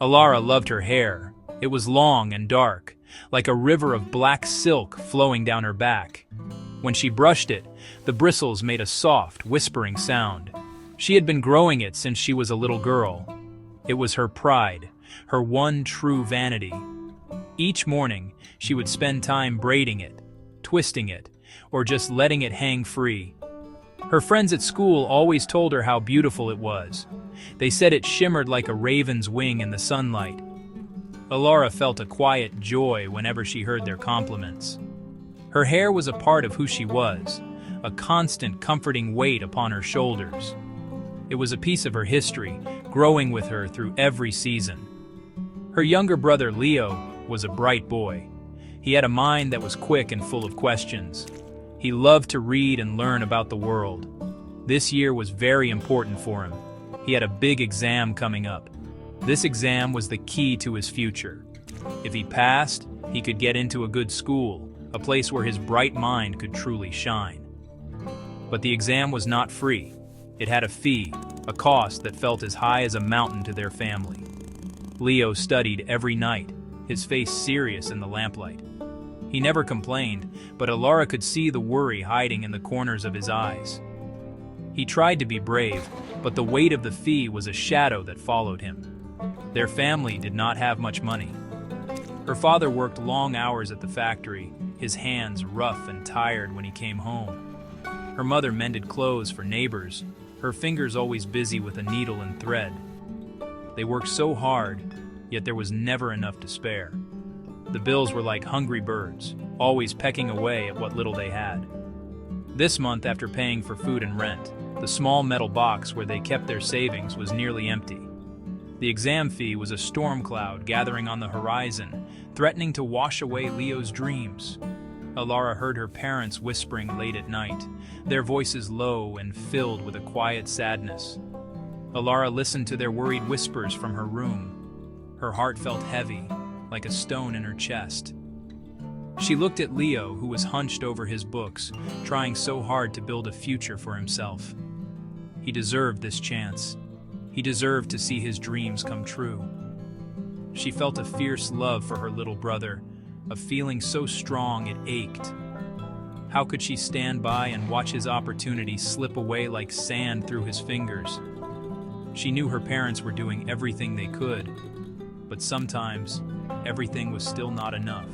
Alara loved her hair. It was long and dark, like a river of black silk flowing down her back. When she brushed it, the bristles made a soft, whispering sound. She had been growing it since she was a little girl. It was her pride, her one true vanity. Each morning, she would spend time braiding it, twisting it, or just letting it hang free. Her friends at school always told her how beautiful it was. They said it shimmered like a raven's wing in the sunlight. Alara felt a quiet joy whenever she heard their compliments. Her hair was a part of who she was, a constant comforting weight upon her shoulders. It was a piece of her history, growing with her through every season. Her younger brother Leo was a bright boy. He had a mind that was quick and full of questions. He loved to read and learn about the world. This year was very important for him. He had a big exam coming up. This exam was the key to his future. If he passed, he could get into a good school, a place where his bright mind could truly shine. But the exam was not free. It had a fee, a cost that felt as high as a mountain to their family. Leo studied every night, his face serious in the lamplight. He never complained, but Alara could see the worry hiding in the corners of his eyes. He tried to be brave, but the weight of the fee was a shadow that followed him. Their family did not have much money. Her father worked long hours at the factory, his hands rough and tired when he came home. Her mother mended clothes for neighbors, her fingers always busy with a needle and thread. They worked so hard, yet there was never enough to spare. The bills were like hungry birds, always pecking away at what little they had. This month, after paying for food and rent, the small metal box where they kept their savings was nearly empty. The exam fee was a storm cloud gathering on the horizon, threatening to wash away Leo's dreams. Alara heard her parents whispering late at night, their voices low and filled with a quiet sadness. Alara listened to their worried whispers from her room. Her heart felt heavy, like a stone in her chest. She looked at Leo, who was hunched over his books, trying so hard to build a future for himself. He deserved this chance. He deserved to see his dreams come true. She felt a fierce love for her little brother, a feeling so strong it ached. How could she stand by and watch his opportunity slip away like sand through his fingers? She knew her parents were doing everything they could, but sometimes everything was still not enough.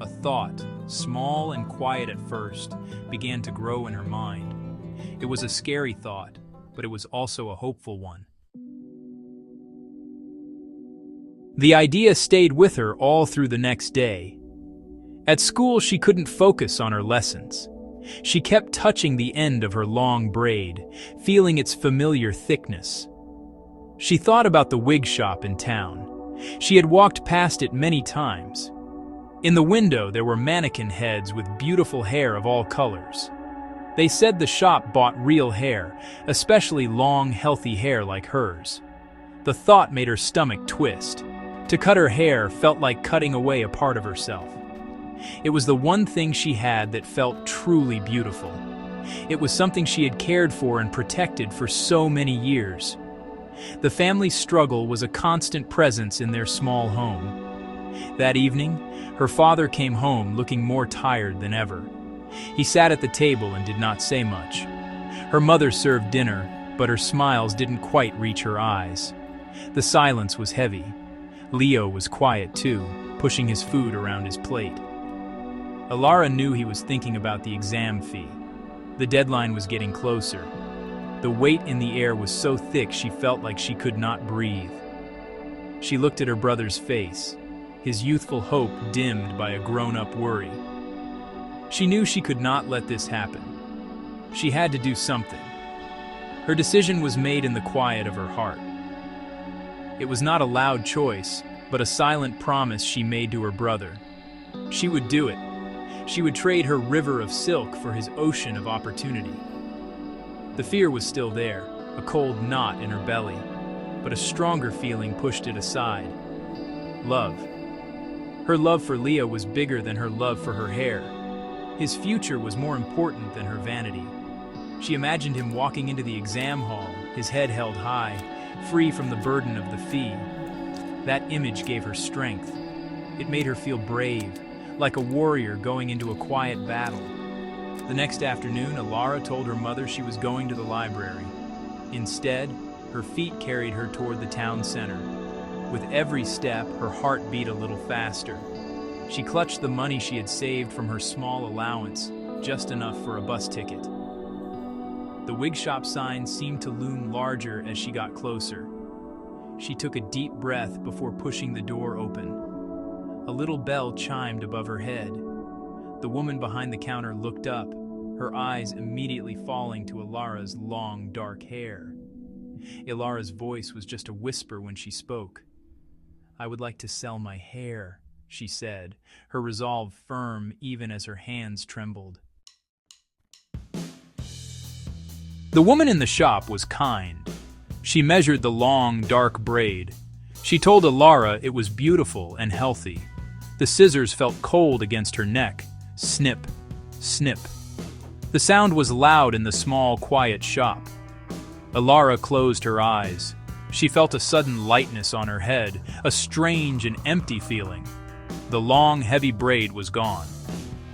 A thought, small and quiet at first, began to grow in her mind. It was a scary thought, but it was also a hopeful one. The idea stayed with her all through the next day. At school, she couldn't focus on her lessons. She kept touching the end of her long braid, feeling its familiar thickness. She thought about the wig shop in town. She had walked past it many times. In the window, there were mannequin heads with beautiful hair of all colors. They said the shop bought real hair, especially long, healthy hair like hers. The thought made her stomach twist. To cut her hair felt like cutting away a part of herself. It was the one thing she had that felt truly beautiful. It was something she had cared for and protected for so many years. The family's struggle was a constant presence in their small home. That evening, her father came home looking more tired than ever. He sat at the table and did not say much. Her mother served dinner, but her smiles didn't quite reach her eyes. The silence was heavy. Leo was quiet too, pushing his food around his plate. Alara knew he was thinking about the exam fee. The deadline was getting closer. The weight in the air was so thick she felt like she could not breathe. She looked at her brother's face, his youthful hope dimmed by a grown-up worry. She knew she could not let this happen. She had to do something. Her decision was made in the quiet of her heart. It was not a loud choice, but a silent promise she made to her brother. She would do it. She would trade her river of silk for his ocean of opportunity. The fear was still there, a cold knot in her belly, but a stronger feeling pushed it aside. Love. Her love for Leo was bigger than her love for her hair. His future was more important than her vanity. She imagined him walking into the exam hall, his head held high, free from the burden of the fee. That image gave her strength. It made her feel brave, like a warrior going into a quiet battle. The next afternoon, Alara told her mother she was going to the library. Instead, her feet carried her toward the town center. With every step, her heart beat a little faster. She clutched the money she had saved from her small allowance, just enough for a bus ticket. The wig shop sign seemed to loom larger as she got closer. She took a deep breath before pushing the door open. A little bell chimed above her head. The woman behind the counter looked up, her eyes immediately falling to Alara's long, dark hair. Alara's voice was just a whisper when she spoke. "I would like to sell my hair," she said, her resolve firm even as her hands trembled. The woman in the shop was kind. She measured the long, dark braid. She told Alara it was beautiful and healthy. The scissors felt cold against her neck. Snip, snip. The sound was loud in the small, quiet shop. Alara closed her eyes. She felt a sudden lightness on her head, a strange and empty feeling. The long, heavy braid was gone.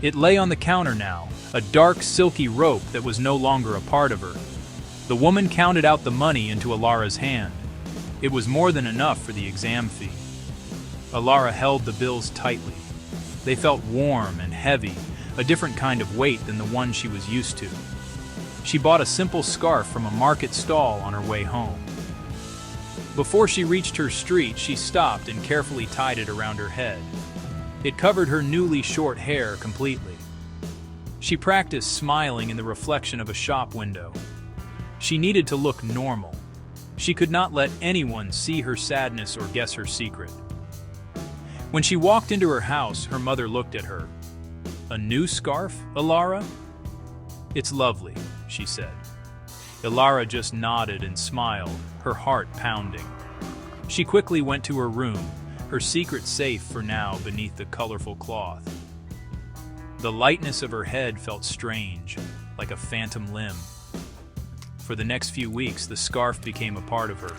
It lay on the counter now, a dark, silky rope that was no longer a part of her. The woman counted out the money into Alara's hand. It was more than enough for the exam fee. Alara held the bills tightly. They felt warm and heavy, a different kind of weight than the one she was used to. She bought a simple scarf from a market stall on her way home. Before she reached her street, she stopped and carefully tied it around her head. It covered her newly short hair completely. She practiced smiling in the reflection of a shop window. She needed to look normal. She could not let anyone see her sadness or guess her secret. When she walked into her house, her mother looked at her. "A new scarf, Alara?" "It's lovely," she said. Alara just nodded and smiled, her heart pounding. She quickly went to her room, her secret safe for now beneath the colorful cloth. The lightness of her head felt strange, like a phantom limb. For the next few weeks, the scarf became a part of her.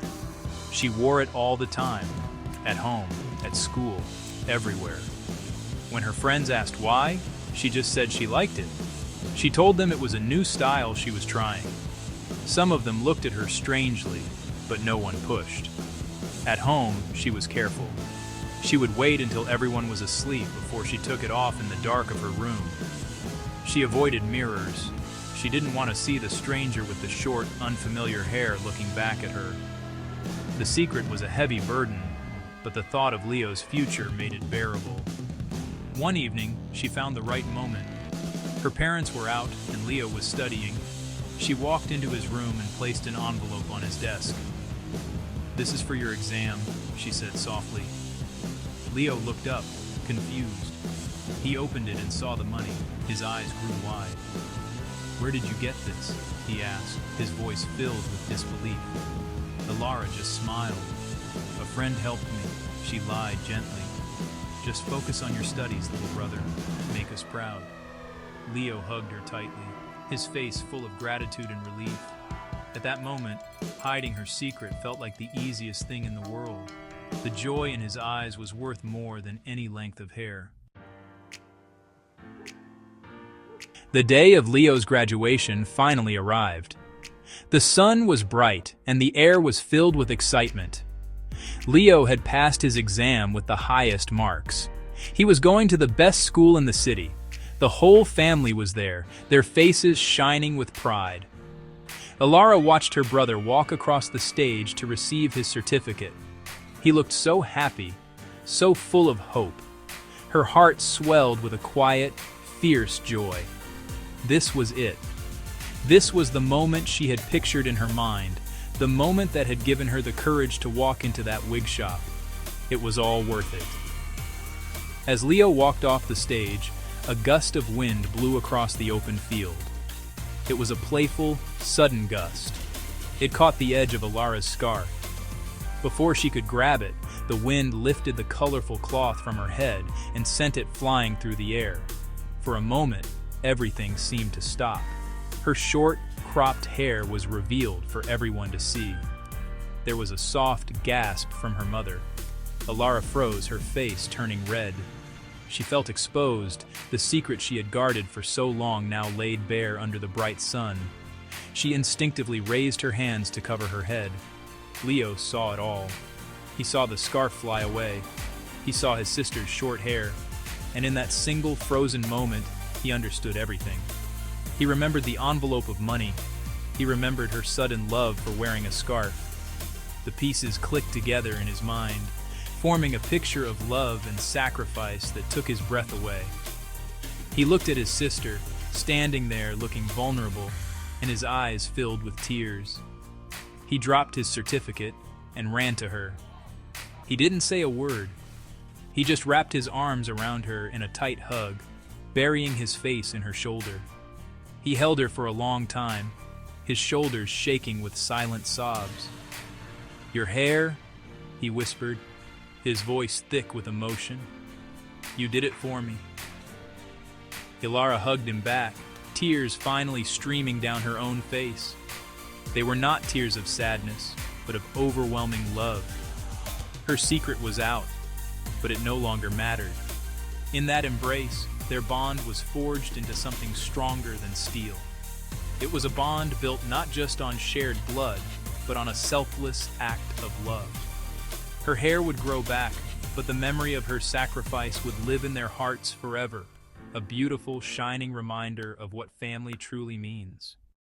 She wore it all the time, at home, at school, everywhere. When her friends asked why, she just said she liked it. She told them it was a new style she was trying. Some of them looked at her strangely, but no one pushed. At home, she was careful. She would wait until everyone was asleep before she took it off in the dark of her room. She avoided mirrors. She didn't want to see the stranger with the short, unfamiliar hair looking back at her. The secret was a heavy burden, but the thought of Leo's future made it bearable. One evening, she found the right moment. Her parents were out, and Leo was studying. She walked into his room and placed an envelope on his desk. "This is for your exam," she said softly. Leo looked up, confused. He opened it and saw the money. His eyes grew wide. "Where did you get this?" he asked, his voice filled with disbelief. Alara just smiled. "A friend helped me," she lied gently. "Just focus on your studies, little brother. Make us proud." Leo hugged her tightly, his face full of gratitude and relief. At that moment, hiding her secret felt like the easiest thing in the world. The joy in his eyes was worth more than any length of hair. The day of Leo's graduation finally arrived. The sun was bright, and the air was filled with excitement. Leo had passed his exam with the highest marks. He was going to the best school in the city. The whole family was there, their faces shining with pride. Alara watched her brother walk across the stage to receive his certificate. He looked so happy, so full of hope. Her heart swelled with a quiet, fierce joy. This was it. This was the moment she had pictured in her mind, the moment that had given her the courage to walk into that wig shop. It was all worth it. As Leo walked off the stage, a gust of wind blew across the open field. It was a playful, sudden gust. It caught the edge of Alara's scarf. Before she could grab it, the wind lifted the colorful cloth from her head and sent it flying through the air. For a moment, everything seemed to stop. Her short, cropped hair was revealed for everyone to see. There was a soft gasp from her mother. Ilara froze, her face turning red. She felt exposed, the secret she had guarded for so long now laid bare under the bright sun. She instinctively raised her hands to cover her head. Leo saw it all. He saw the scarf fly away. He saw his sister's short hair. And in that single frozen moment, he understood everything. He remembered the envelope of money. He remembered her sudden love for wearing a scarf. The pieces clicked together in his mind, forming a picture of love and sacrifice that took his breath away. He looked at his sister, standing there looking vulnerable, and his eyes filled with tears. He dropped his certificate and ran to her. He didn't say a word. He just wrapped his arms around her in a tight hug, burying his face in her shoulder. He held her for a long time, his shoulders shaking with silent sobs. "Your hair," he whispered, his voice thick with emotion. "You did it for me." Ilara hugged him back, tears finally streaming down her own face. They were not tears of sadness, but of overwhelming love. Her secret was out, but it no longer mattered. In that embrace, their bond was forged into something stronger than steel. It was a bond built not just on shared blood, but on a selfless act of love. Her hair would grow back, but the memory of her sacrifice would live in their hearts forever, a beautiful, shining reminder of what family truly means.